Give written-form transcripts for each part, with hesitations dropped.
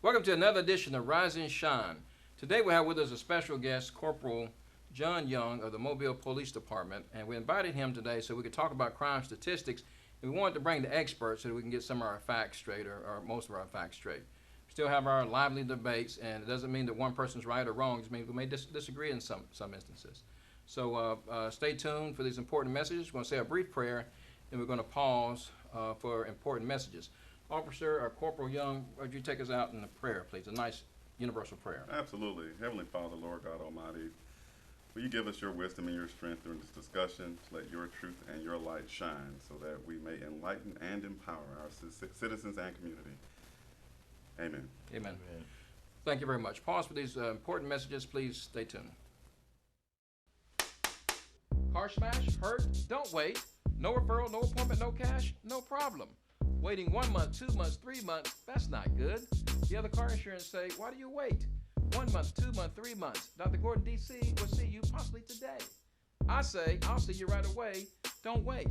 Welcome to another edition of Rise and Shine. Today we have with us a special guest, Corporal John Young of the Mobile Police Department, and we invited him today so we could talk about crime statistics, and we wanted to bring the experts so that we can get some of our facts straight, or most of our facts straight. We still have our lively debates, and it doesn't mean that one person's right or wrong. It means we may disagree in some instances. So stay tuned for these important messages. We're going to say a brief prayer, then we're going to pause for important messages. Officer or Corporal Young, would you take us out in a prayer, please? A nice universal prayer. Absolutely. Heavenly Father, Lord God Almighty, will you give us your wisdom and your strength during this discussion? Let your truth and your light shine so that we may enlighten and empower our citizens and community. Amen. Amen. Thank you very much. Pause for these important messages. Please stay tuned. Car smash? Hurt? Don't wait. No referral, no appointment, no cash? No problem. Waiting 1 month, 2 months, 3 months, that's not good. The other car insurance say, why do you wait? 1 month, 2 months, 3 months. Dr. Gordon, D.C. will see you possibly today. I say, I'll see you right away. Don't wait.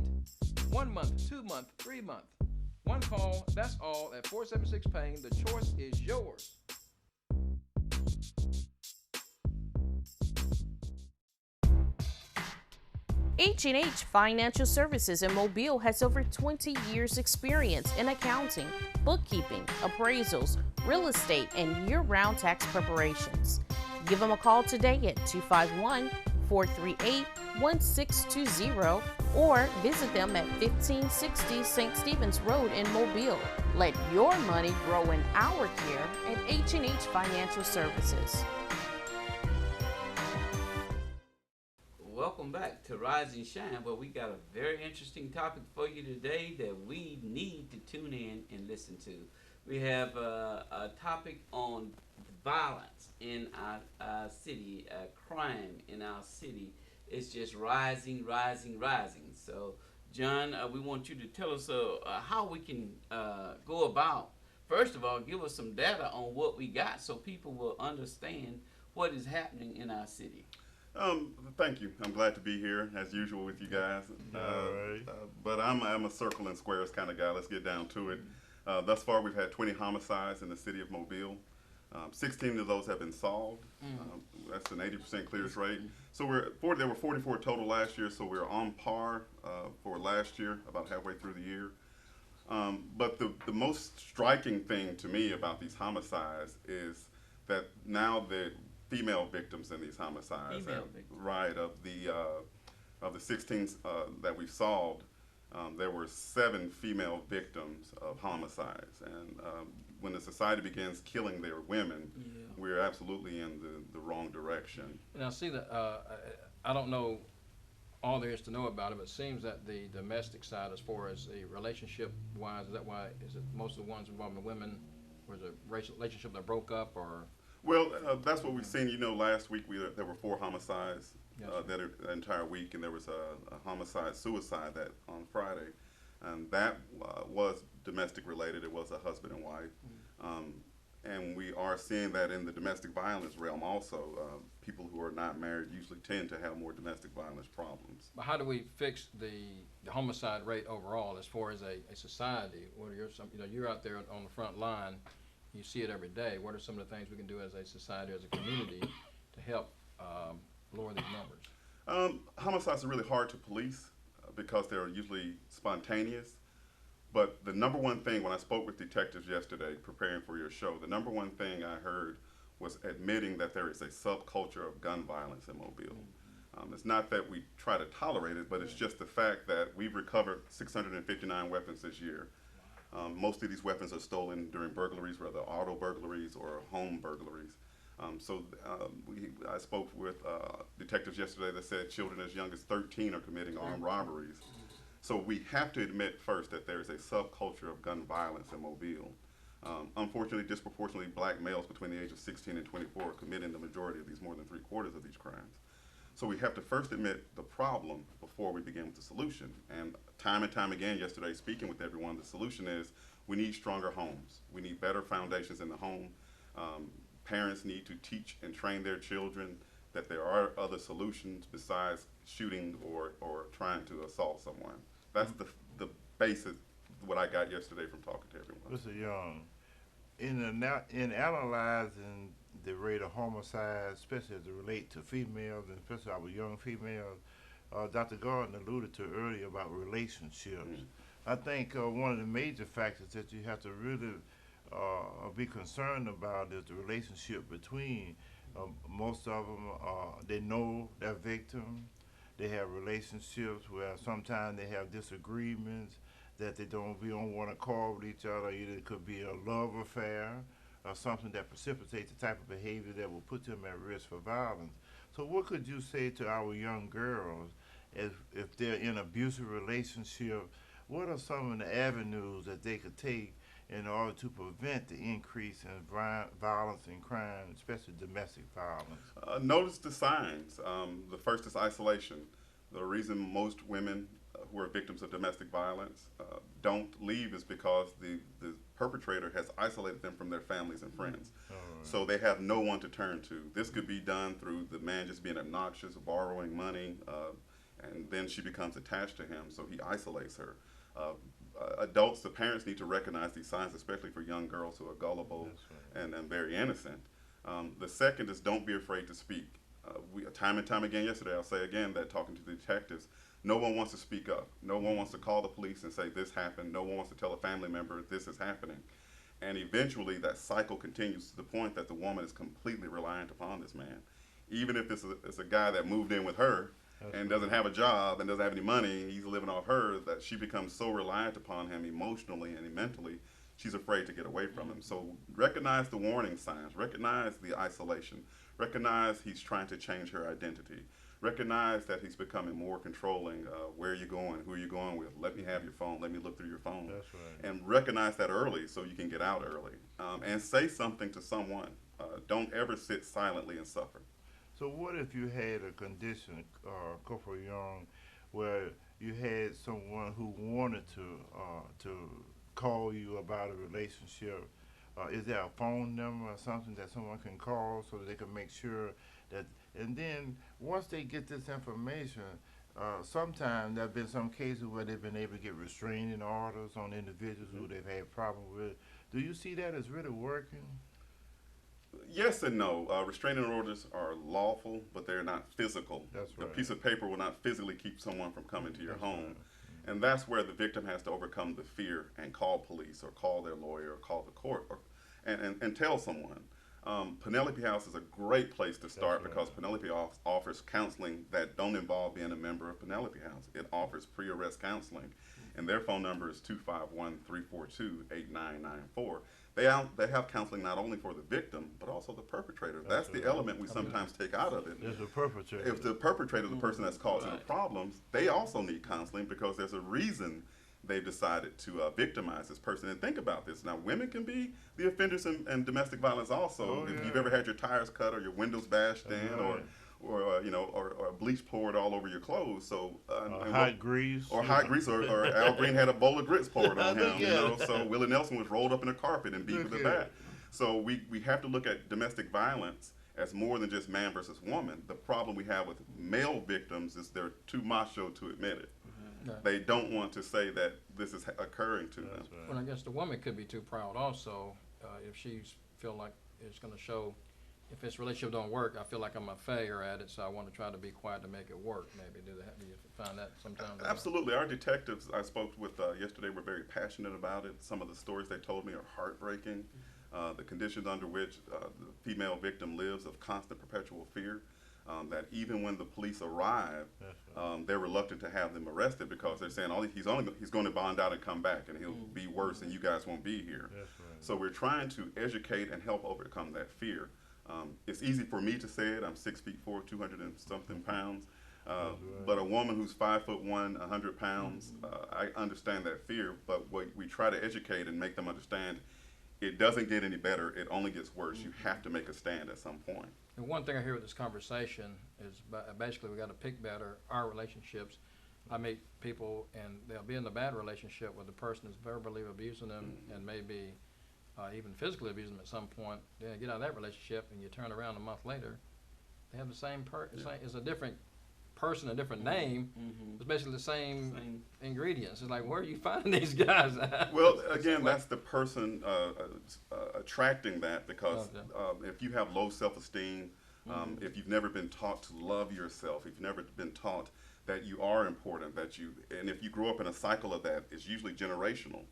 1 month, 2 months, 3 months. One call, that's all at 476-PAIN. The choice is yours. H&H Financial Services in Mobile has over 20 years experience in accounting, bookkeeping, appraisals, real estate, and year-round tax preparations. Give them a call today at 251-438-1620 or visit them at 1560 St. Stephen's Road in Mobile. Let your money grow in our care at H&H Financial Services. Welcome back to Rise and Shine, where we got a very interesting topic for you today that we need to tune in and listen to. We have a topic on violence in our city, crime in our city is just rising. So, John, we want you to tell us how we can go about, first of all, give us some data on what we got so people will understand what is happening in our city. Thank you. I'm glad to be here as usual with you guys. But I'm a circle and squares kind of guy. Let's get down to it. Thus far, we've had 20 homicides in the city of Mobile. 16 of those have been solved. That's an 80% clearance rate. So there were 44 total last year, so we're on par for last year, about halfway through the year. But the most striking thing to me about these homicides is that now the female victims in these homicides, right, of the 16 that we solved, there were 7 female victims of homicides, and when the society begins killing their women, we're absolutely in the wrong direction. Now, see that I don't know all there is to know about it, but it seems that the domestic side, as far as the relationship-wise, is it most of the ones involving the women, was it a relationship that broke up, or? Well, that's what we've seen. You know, last week there were 4 homicides that entire week, and there was a homicide-suicide that on Friday, and that was domestic related. It was a husband and wife, and we are seeing that in the domestic violence realm also. People who are not married usually tend to have more domestic violence problems. But how do we fix the homicide rate overall, as far as a society? What are you're out there on the front line. You see it every day. What are some of the things we can do as a society, as a community, to help lower these numbers? Homicides are really hard to police because they're usually spontaneous. But the number one thing, when I spoke with detectives yesterday preparing for your show, the number one thing I heard was admitting that there is a subculture of gun violence in Mobile. It's not that we try to tolerate it, but it's just the fact that we've recovered 659 weapons this year. Most of these weapons are stolen during burglaries, whether auto burglaries or home burglaries. I spoke with detectives yesterday that said children as young as 13 are committing armed robberies. So we have to admit first that there is a subculture of gun violence in Mobile. Unfortunately, disproportionately black males between the age of 16 and 24 are committing the majority of these, more than 3/4 of these crimes. So we have to first admit the problem before we begin with the solution. And time again yesterday, speaking with everyone, the solution is we need stronger homes. We need better foundations in the home. Parents need to teach and train their children that there are other solutions besides shooting or trying to assault someone. That's the basic, what I got yesterday from talking to everyone. Mr. Young, in analyzing the rate of homicide, especially as it relates to females, and especially our young females, Dr. Gordon alluded to earlier about relationships. I think one of the major factors that you have to really be concerned about is the relationship between most of them. They know their victim. They have relationships where sometimes they have disagreements that we don't want to call with each other. Either it could be a love affair or something that precipitates the type of behavior that will put them at risk for violence. So what could you say to our young girls if they're in abusive relationship? What are some of the avenues that they could take in order to prevent the increase in violence and crime, especially domestic violence? Notice the signs. The first is isolation. The reason most women who are victims of domestic violence don't leave is because the perpetrator has isolated them from their families and friends. So they have no one to turn to. This could be done through the man just being obnoxious, borrowing money, and then she becomes attached to him, so he isolates her. Adults, the parents need to recognize these signs, especially for young girls who are gullible and very innocent. The second is don't be afraid to speak. Time and time again yesterday, I'll say again that talking to the detectives, no one wants to speak up. No one wants to call the police and say this happened. No one wants to tell a family member this is happening. And eventually that cycle continues to the point that the woman is completely reliant upon this man. Even if it's a guy that moved in with her and doesn't have a job and doesn't have any money, he's living off her, that she becomes so reliant upon him emotionally and mentally, she's afraid to get away from him. So recognize the warning signs, recognize the isolation, recognize he's trying to change her identity, recognize that he's becoming more controlling. Where are you going? Who are you going with? Let me have your phone. Let me look through your phone. That's right. And recognize that early so you can get out early. And say something to someone. Don't ever sit silently and suffer. So what if you had a condition, Corporal Young, where you had someone who wanted to call you about a relationship? Is there a phone number or something that someone can call so that they can make sure that, and then once they get this information, sometimes there have been some cases where they've been able to get restraining orders on individuals who they've had problems with. Do you see that as really working? Yes and no. Restraining orders are lawful, but they're not physical. That's right. A piece of paper will not physically keep someone from coming to your That's home. right. And that's where the victim has to overcome the fear and call police or call their lawyer or call the court and tell someone. Penelope House is a great place to start because Penelope offers counseling that don't involve being a member of Penelope House. It offers pre-arrest counseling, and their phone number is 251-342-8994. They have counseling not only for the victim, but also the perpetrator. That's the element we sometimes take out of it. There's a perpetrator. If the perpetrator is the person that's causing the problems, they also need counseling because there's a reason they've decided to victimize this person. And think about this. Now, women can be the offenders in domestic violence also. If you've ever had your tires cut or your windows bashed in or bleach poured all over your clothes. So hot grease. Or hot grease, or Al Green had a bowl of grits poured on him. So Willie Nelson was rolled up in a carpet and beat with a bat. So we have to look at domestic violence as more than just man versus woman. The problem we have with male victims is they're too macho to admit it. They don't want to say that this is occurring to them. Right. Well, I guess the woman could be too proud also. If she's feel like it's going to show, if this relationship don't work, I feel like I'm a failure at it, so I want to try to be quiet to make it work. Maybe do you find that sometimes? Absolutely. Our detectives I spoke with yesterday were very passionate about it. Some of the stories they told me are heartbreaking. The conditions under which the female victim lives of constant perpetual fear. That even when the police arrive, they're reluctant to have them arrested because they're saying he's going to bond out and come back, and he'll be worse, and you guys won't be here. So we're trying to educate and help overcome that fear. It's easy for me to say it. I'm 6'4", 200 and something pounds, but a woman who's 5'1", 100 pounds, I understand that fear. But we try to educate and make them understand. it doesn't get any better. It only gets worse. You have to make a stand at some point. And one thing I hear with this conversation is basically we got to pick better our relationships. I meet people and they'll be in a bad relationship where the person is verbally abusing them and maybe even physically abusing them at some point. Then they get out of that relationship and you turn around a month later, they have the same it's a different person, a different name. It's basically the same ingredients. It's like, where are you finding these guys at? Well, again, that's the person attracting that, because if you have low self-esteem, if you've never been taught to love yourself, if you've never been taught that you are important, and if you grow up in a cycle of that, it's usually generational.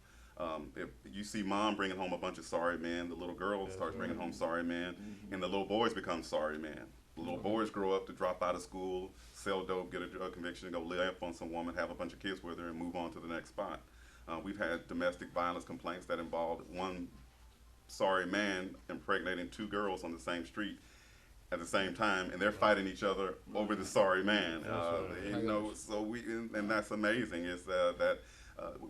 If you see mom bringing home a bunch of sorry men, the little girl starts bringing home sorry men, and the little boys become sorry men. The little boys grow up to drop out of school, sell dope, get a drug conviction, go live on some woman, have a bunch of kids with her, and move on to the next spot. We've had domestic violence complaints that involved one sorry man impregnating 2 girls on the same street at the same time, and they're fighting each other over the sorry man. You know, so and that's amazing. Is that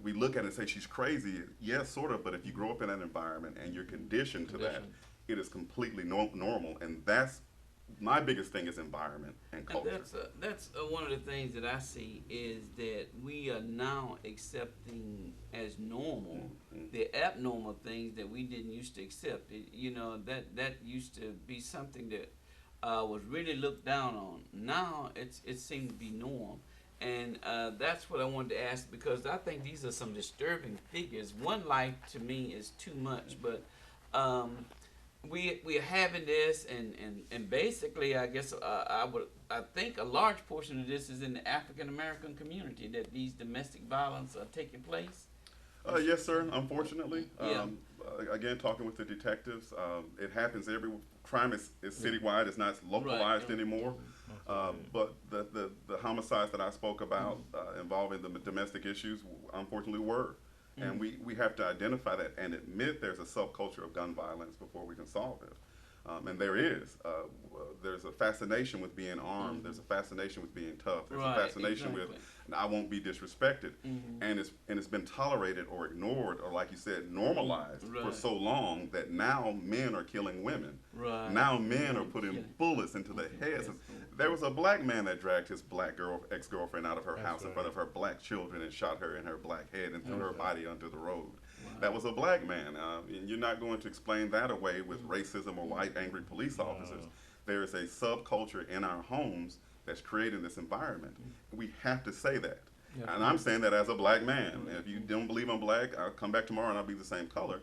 we look at it and say she's crazy. Yes, sort of, but if you grow up in that environment and you're conditioned to that, it is completely normal, and that's my biggest thing is environment and culture. And that's one of the things that I see is that we are now accepting as normal the abnormal things that we didn't used to accept. You know, that used to be something that was really looked down on. Now it seems to be norm. And that's what I wanted to ask, because I think these are some disturbing figures. One life to me is too much, but we're having this, and basically, I guess I think a large portion of this is in the African American community, that these domestic violence are taking place. Yes, sir. Unfortunately, again, talking with the detectives, it happens crime is citywide. It's not localized anymore. But the homicides that I spoke about involving the domestic issues, unfortunately, were. And we have to identify that and admit there's a subculture of gun violence before we can solve it. And there is. There's a fascination with being armed. There's a fascination with being tough. There's a fascination with I won't be disrespected. And it's been tolerated or ignored, or like you said, normalized for so long that now men are killing women. Now men are putting bullets into their heads. There was a black man that dragged his black ex-girlfriend out of her house in front of her black children and shot her in her black head and threw her body onto the road. That was a black man. And you're not going to explain that away with racism or white angry police officers. There is a subculture in our homes that's creating this environment. We have to say that. And I'm saying that as a black man. And if you don't believe I'm black, I'll come back tomorrow and I'll be the same color.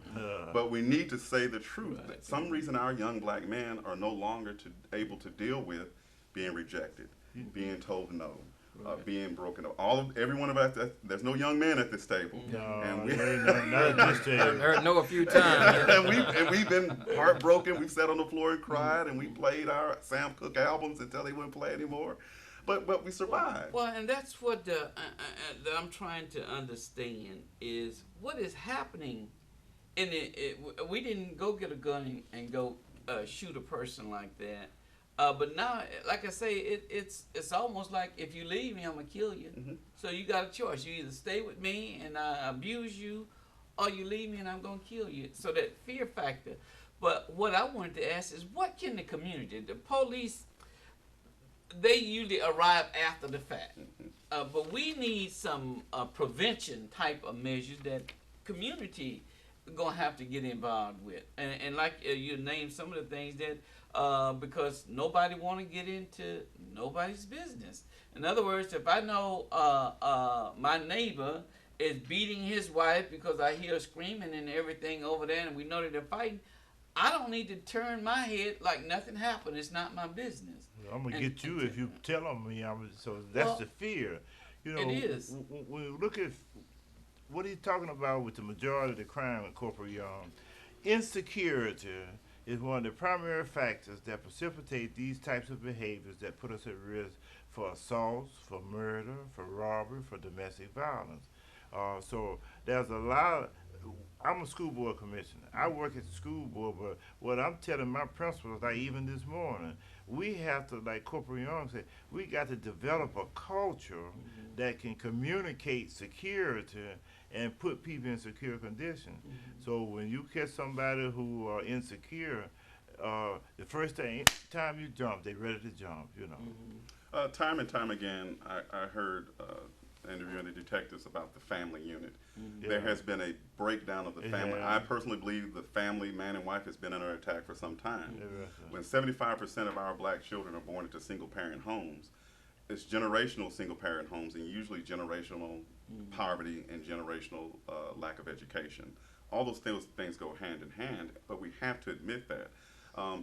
But we need to say the truth. That some reason our young black men are no longer able to deal with being rejected, being told no, being broken up. Every one of us, there's no young men at this table. No, and not at this table. I heard no a few times. and we've been heartbroken. We've sat on the floor and cried, and we played our Sam Cooke albums until they wouldn't play anymore. But we survived. Well, and that's what that I'm trying to understand is what is happening. And we didn't go get a gun and go shoot a person like that. But now, like I say, it's almost like if you leave me, I'm gonna kill you. So you got a choice. You either stay with me and I abuse you, or you leave me and I'm gonna kill you. So that fear factor. But what I wanted to ask is, what can the community, the police, they usually arrive after the fact. But we need some prevention type of measures that community gonna have to get involved with. And like you named some of the things that. Because nobody want to get into nobody's business. In other words, if I know my neighbor is beating his wife because I hear screaming and everything over there, and we know that they're fighting, I don't need to turn my head like nothing happened. It's not my business. I'm gonna get you if you tell on me. So that's the fear. You know, it is. When you look at what he's talking about with the majority of the crime in Corporal Young, insecurity is one of the primary factors that precipitate these types of behaviors that put us at risk for assaults, for murder, for robbery, for domestic violence. So there's a lot I'm a school board commissioner. I work at the school board, but what I'm telling my principals, like even this morning, we have to, like Corporal Young said, we got to develop a culture that can communicate security and put people in secure conditions. So when you catch somebody who are insecure, the first time you jump, they ready to jump, you know. Time and time again, I heard interviewing the detectives about the family unit. There has been a breakdown of the family. I personally believe the family, man and wife, has been under attack for some time. When 75% of our black children are born into single-parent homes, it's generational single-parent homes, and usually generational poverty and generational lack of education. All those things go hand in hand, but we have to admit that.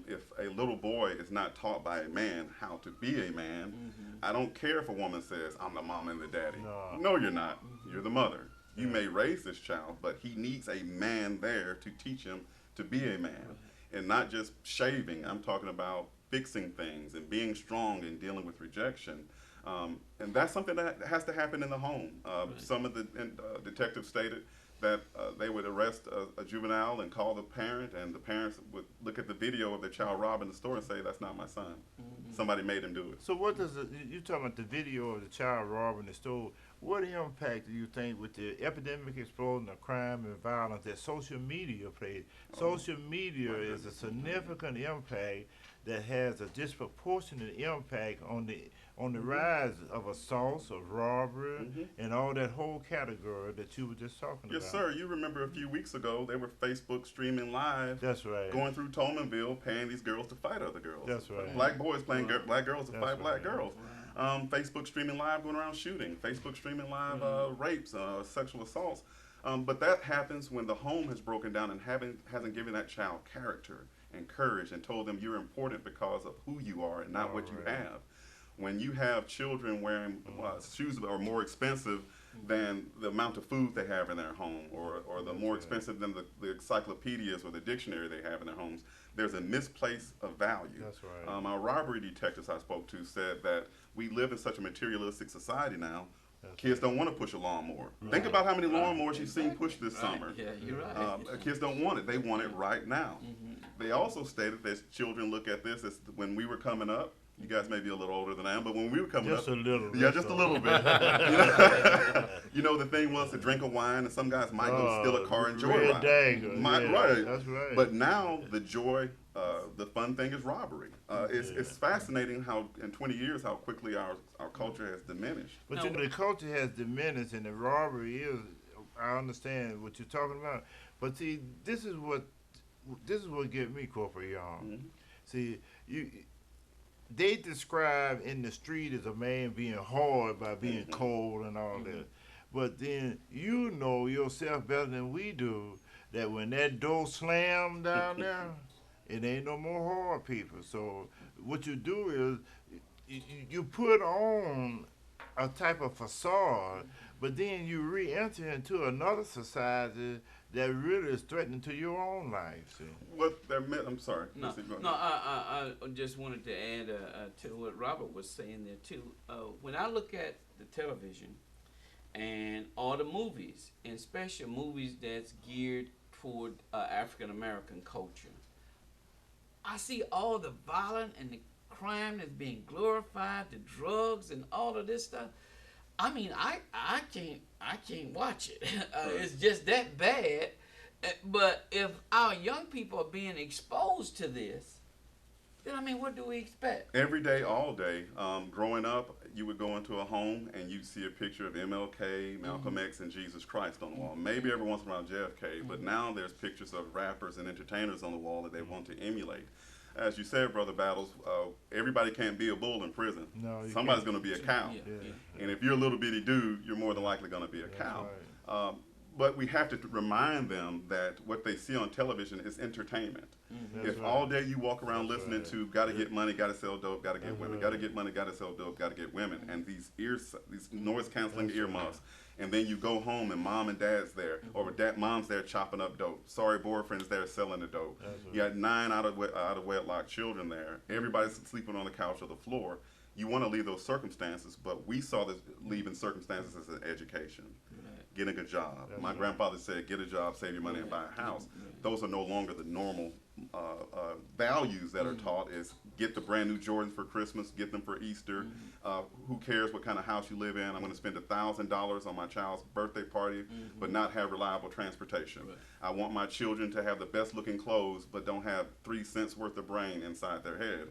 If a little boy is not taught by a man how to be a man, I don't care if a woman says, I'm the mom and the daddy. No, you're not. You're the mother. You may raise this child, but he needs a man there to teach him to be a man. And not just shaving. I'm talking about fixing things and being strong and dealing with rejection. And that's something that has to happen in the home. Some of the detectives stated that they would arrest a juvenile and call the parent, and the parents would look at the video of their child robbing the store and say, that's not my son. Somebody made him do it. So what does you talking about the video of the child robbing the store? What impact do you think with the epidemic exploding of crime and violence that social media plays? Social media is a significant impact that has a disproportionate impact on the rise of assaults, of robbery, and all that whole category that you were just talking about. Yes, sir. You remember a few weeks ago, they were Facebook streaming live. That's right. Going through Tolmanville, paying these girls to fight other girls. That's right. Black boys playing black girls to That's fight black right. girls. Facebook streaming live, going around shooting. Facebook streaming live rapes, sexual assaults. But that happens when the home has broken down and hasn't given that child character and courage and told them you're important because of who you are and not what you have. When you have children wearing shoes that are more expensive than the amount of food they have in their home, or the more expensive than the encyclopedias or the dictionary they have in their homes, there's a misplace of value. That's right. Our robbery detectives I spoke to said that we live in such a materialistic society now. Kids don't want to push a lawnmower. Think about how many lawnmowers you've seen pushed this summer. Yeah, you're right. Kids don't want it. They want it right now. They also stated that children look at this as when we were coming up. You guys may be a little older than I am, but when we were coming up, just a little bit. Yeah, just a little bit. You know, the thing was to drink a wine, and some guys might go steal a car and joyride. Right. That's right. But now the joy, the fun thing is robbery. It's fascinating how in 20 years how quickly our culture has diminished. But you know, the culture has diminished, and the robbery is. I understand what you're talking about, but see, this is what get me, Corporal Young. See, they describe in the street as a man being hard by being cold and all that. But then you know yourself better than we do that when that door slammed down there, it ain't no more hard people. So what you do is you put on a type of facade, but then you re-enter into another society that really is threatening to your own life. See? I'm sorry. I just wanted to add to what Robert was saying there too. When I look at the television and all the movies, and especially movies that's geared toward African American culture, I see all the violence and the crime that's being glorified, the drugs and all of this stuff. I mean, I can't watch it. It's just that bad. But if our young people are being exposed to this, then I mean, what do we expect? Every day, all day. Growing up, you would go into a home and you'd see a picture of MLK, Malcolm X, and Jesus Christ on the wall. Maybe every once in a while JFK, but now there's pictures of rappers and entertainers on the wall that they want to emulate. As you said, Brother Battles, everybody can't be a bull in prison. No, somebody's going to be a cow. And if you're a little bitty dude, you're more than likely going to be a cow. Right. But we have to remind them that what they see on television is entertainment. If all day you walk around listening to gotta get money, gotta sell dope, gotta get women, gotta get money, gotta sell dope, gotta get women, and these noise canceling earmuffs, and then you go home and mom and dad's there, or mom's there chopping up dope. Sorry, boyfriend's there selling the dope. You got 9 out of wedlock children there. Everybody's sleeping on the couch or the floor. You want to leave those circumstances, but we saw this leaving circumstances as an education. getting a job. My grandfather said, get a job, save your money, and buy a house. Those are no longer the normal values that are taught. Is get the brand new Jordans for Christmas, get them for Easter. Who cares what kind of house you live in? I'm going to spend $1,000 on my child's birthday party, but not have reliable transportation. I want my children to have the best looking clothes, but don't have 3 cents worth of brain inside their head.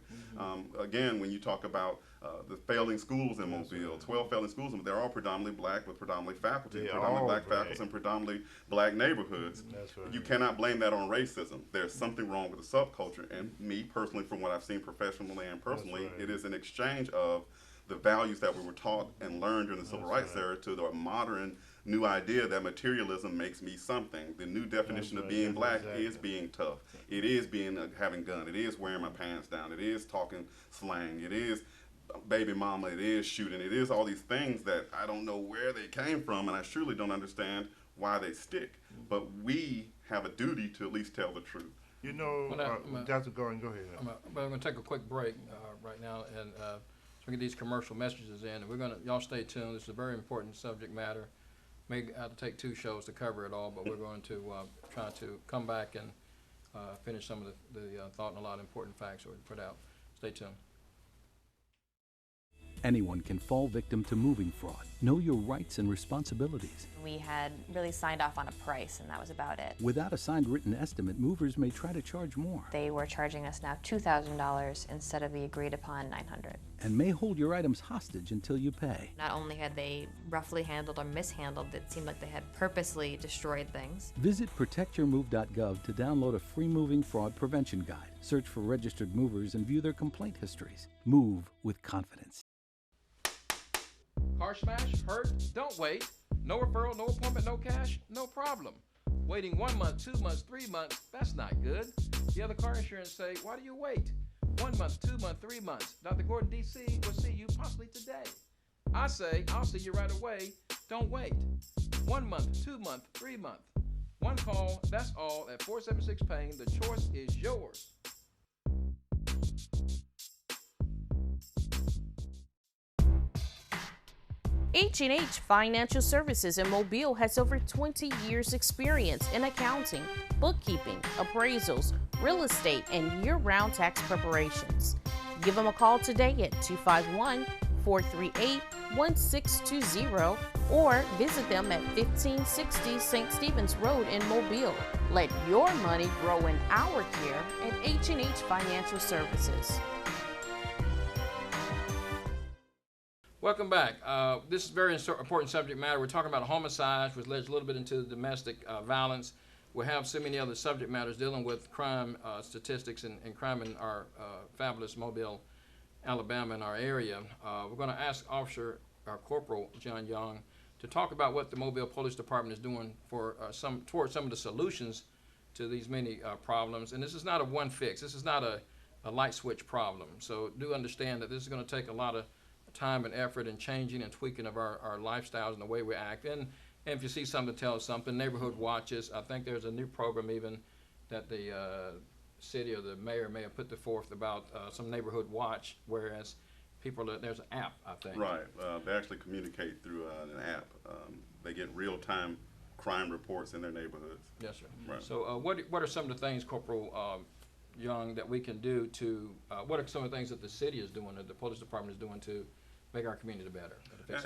Again, when you talk about the failing schools in Mobile, 12 failing schools, they're all predominantly black with predominantly faculty, predominantly black faculty, and predominantly black neighborhoods. You cannot blame that on racism. There's something wrong with the subculture. And me personally, from what I've seen professionally and personally, it is an exchange of the values that we were taught and learned during the Civil Rights era to the modern new idea that materialism makes me something. The new definition of being black is being tough. It is being having gun. It is wearing my pants down. It is talking slang. It is baby mama. It is shooting. It is all these things that I don't know where they came from, and I surely don't understand why they stick. But we have a duty to at least tell the truth. You know, Dr. Gordon, go ahead. I'm going to take a quick break right now, and so we get these commercial messages in, and we're going to, y'all stay tuned. This is a very important subject matter. May have to take 2 shows to cover it all, but we're going to try to come back and finish some of the thought and a lot of important facts that we put out. Stay tuned. Anyone can fall victim to moving fraud. Know your rights and responsibilities. We had really signed off on a price, and that was about it. Without a signed written estimate, movers may try to charge more. They were charging us now $2,000 instead of the agreed upon $900. And may hold your items hostage until you pay. Not only had they roughly handled or mishandled, it seemed like they had purposely destroyed things. Visit protectyourmove.gov to download a free moving fraud prevention guide. Search for registered movers and view their complaint histories. Move with confidence. Car smash? Hurt? Don't wait. No referral, no appointment, no cash? No problem. Waiting 1 month, 2 months, 3 months, that's not good. The other car insurance say, why do you wait? 1 month, 2 months, 3 months. Dr. Gordon, D.C. will see you possibly today. I say, I'll see you right away. Don't wait. 1 month, 2 months, 3 months. One call, that's all, at 476-PAIN. The choice is yours. H&H Financial Services in Mobile has over 20 years experience in accounting, bookkeeping, appraisals, real estate, and year-round tax preparations. Give them a call today at 251-438-1620 or visit them at 1560 St. Stephen's Road in Mobile. Let your money grow in our care at H&H Financial Services. Welcome back. This is a very important subject matter. We're talking about homicides, which leads a little bit into domestic violence. We have so many other subject matters dealing with crime statistics and crime in our fabulous Mobile, Alabama, in our area. We're going to ask Officer Corporal John Young to talk about what the Mobile Police Department is doing for towards some of the solutions to these many problems. And this is not a one fix. This is not a light switch problem. So do understand that this is going to take a lot of time and effort and changing and tweaking of our lifestyles and the way we act. And if you see something, tell us something. Neighborhood watches. I think there's a new program even that the city or the mayor may have put forth about some neighborhood watch, whereas people, there's an app, I think. Right. They actually communicate through an app. They get real-time crime reports in their neighborhoods. Yes, sir. Right. So what are some of the things, Corporal Young, that we can do to, what are some of the things that the city is doing, that the police department is doing to make our community better?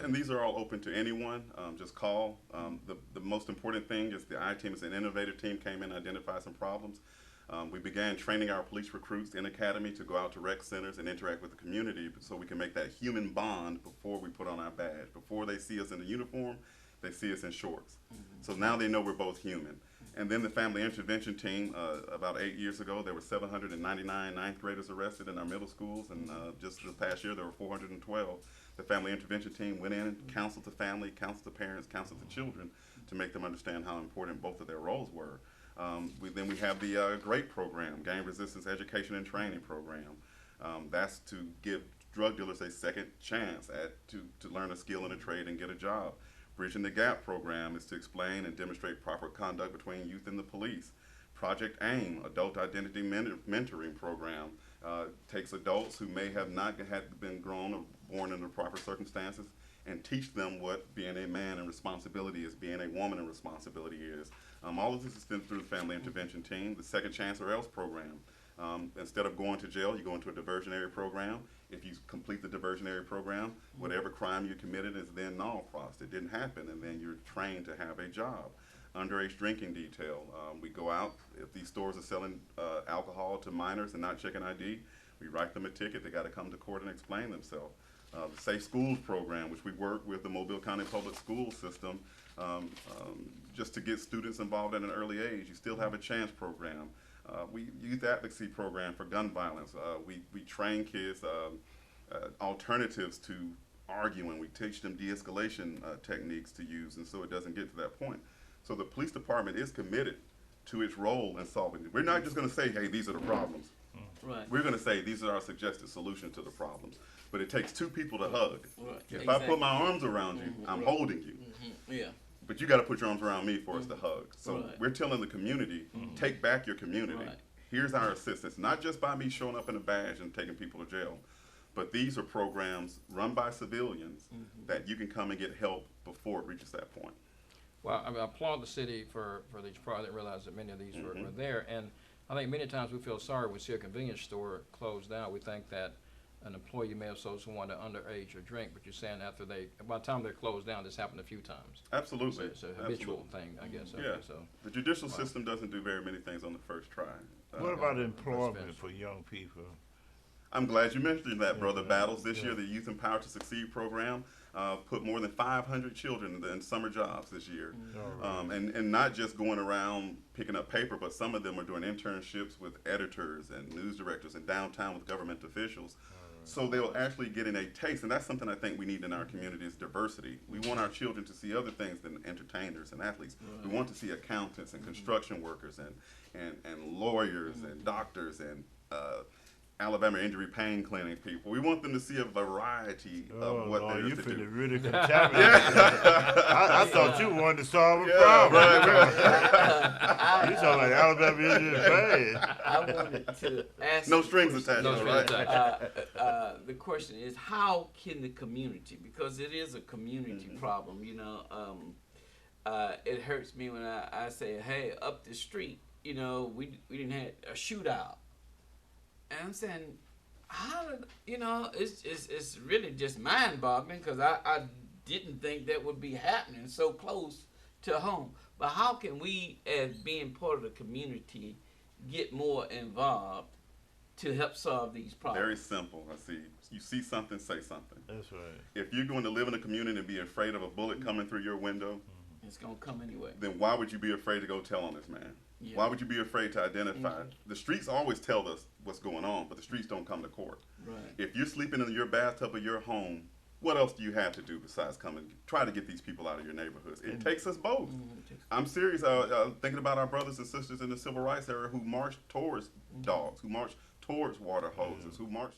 And these are all open to anyone. Just call. The most important thing is the I-team is an innovative team, came in, identified some problems. We began training our police recruits in academy to go out to rec centers and interact with the community so we can make that human bond before we put on our badge. Before they see us in the uniform, they see us in shorts. So now they know we're both human. And then the family intervention team, about 8 years ago, there were 799 ninth graders arrested in our middle schools, and just this past year there were 412. The family intervention team went in and counseled the family, counseled the parents, counseled the children to make them understand how important both of their roles were. Then we have the GREAT program, Gang Resistance Education and Training program. That's to give drug dealers a second chance to learn a skill and a trade and get a job. Bridging the Gap program is to explain and demonstrate proper conduct between youth and the police. Project AIM, Adult Identity Mentoring program, takes adults who may have not been grown or born under proper circumstances and teach them what being a man and responsibility is, being a woman and responsibility is. All of this is done through the Family Intervention Team, the Second Chance or Else program. Instead of going to jail, you go into a diversionary program. If you complete the diversionary program, whatever crime you committed is then null crossed. It didn't happen, and then you're trained to have a job. Underage drinking detail. We go out, if these stores are selling alcohol to minors and not checking ID, we write them a ticket. They got to come to court and explain themselves. The Safe Schools program, which we work with the Mobile County Public School System, just to get students involved at an early age. You still have a chance program. We youth advocacy program for gun violence. We train kids alternatives to arguing. We teach them de-escalation techniques to use, and so it doesn't get to that point. So the police department is committed to its role in solving it. We're not just going to say, hey, these are the problems. Right. We're going to say these are our suggested solutions to the problems. But it takes two people to hug. Right. If I put my arms around you, I'm holding you. Yeah. But you got to put your arms around me for us to hug. So Right. we're telling the community, take back your community. Right. Here's our assistance, not just by me showing up in a badge and taking people to jail, but these are programs run by civilians that you can come and get help before it reaches that point. Well, I applaud the city for these projects. I didn't realize that many of these were there. And I think many times we feel sorry when we see a convenience store closed down. We think that an employee may have sold someone underage or drink, but you're saying after by the time they're closed down, this happened a few times. Absolutely. It's a habitual thing, I guess. Okay, Yeah. so The judicial system doesn't do very many things on the first try. What about first employment finish. for young people? I'm glad you mentioned that, Brother Battles. This year, the Youth Empowered to Succeed program put more than 500 children in summer jobs this year. And not just going around picking up paper, but some of them are doing internships with editors and news directors and downtown with government officials. So they'll actually get in a taste, and that's something I think we need in our community is diversity. We want our children to see other things than entertainers and athletes. We want to see accountants and construction workers and lawyers and doctors and Alabama Injury Pain Clinic people. We want them to see a variety of what there is to do. You finna really contaminate. I thought you wanted to solve a problem. Right. You talking like Alabama Injury Pain. I wanted to ask. No strings attached, No right? strings attached. The question is, how can the community, because it is a community problem, you know, it hurts me when I say, hey, up the street, you know, we didn't have a shootout. And I'm saying, how did, you know, it's really just mind-boggling because I didn't think that would be happening so close to home. But how can we, as being part of the community, get more involved to help solve these problems? Very simple. You see something, say something. That's right. If you're going to live in a community and be afraid of a bullet coming through your window, It's going to come anyway. then why would you be afraid to go tell on this man? Yeah. Why would you be afraid to identify? The streets always tell us what's going on, but the streets don't come to court. Right. If you're sleeping in your bathtub of your home, what else do you have to do besides come and try to get these people out of your neighborhoods? It takes us both. I'm serious. Thinking about our brothers and sisters in the civil rights era who marched towards dogs, who marched towards water hoses, who marched.